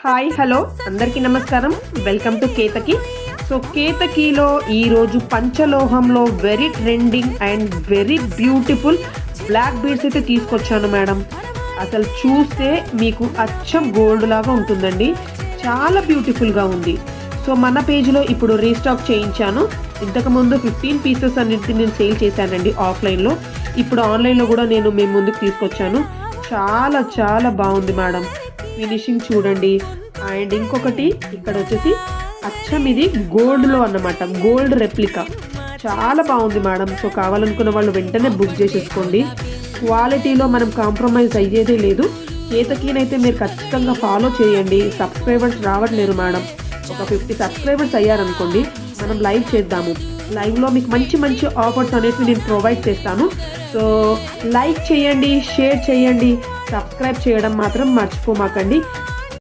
Hi hello అందరికీ నమస్కారం. Welcome to Ketaki. So కేతకిలో ఈరోజు పంచలోహంలో very trending and very beautiful black beads అయితే తీసుకొచ్చాను మేడం. అసలు చూస్తే మీకు అచ్చం గోల్డ్ లాగా ఉంటుందండి. చాలా బ్యూటిఫుల్గా ఉంది. సో మన పేజ్లో ఇప్పుడు రీస్టాక్ చేయించాను. ఇంతకుముందు 15 పీసెస్ అన్నిటిని నేను సేల్ చేశానండి ఆఫ్లైన్లో. ఇప్పుడు ఆన్లైన్లో కూడా నేను మీ ముందుకు తీసుకొచ్చాను. చాలా చాలా బాగుంది మేడం. ఫినిషింగ్ చూడండి. అండ్ ఇంకొకటి ఇక్కడ వచ్చేసి అచ్చం ఇది గోల్డ్లో అన్నమాట, గోల్డ్ రెప్లికా. చాలా బాగుంది మేడం. సో కావాలనుకున్న వాళ్ళు వెంటనే బుక్ చేసేసుకోండి. క్వాలిటీలో మనం కాంప్రమైజ్ అయ్యేదే లేదు. కేతకీనైతే మీరు ఖచ్చితంగా ఫాలో చేయండి. సబ్స్క్రైబర్స్ రావట్లేరు మేడం. ఒక 50 సబ్స్క్రైబర్స్ అయ్యారనుకోండి, మనం లైవ్ చేద్దాము. లైవ్లో మీకు మంచి మంచి ఆఫర్స్ అనేవి నేను ప్రొవైడ్ చేస్తాను. సో లైక్ చేయండి, షేర్ చేయండి, సబ్స్క్రైబ్ చేయడం మాత్రం మర్చిపోమాకండి.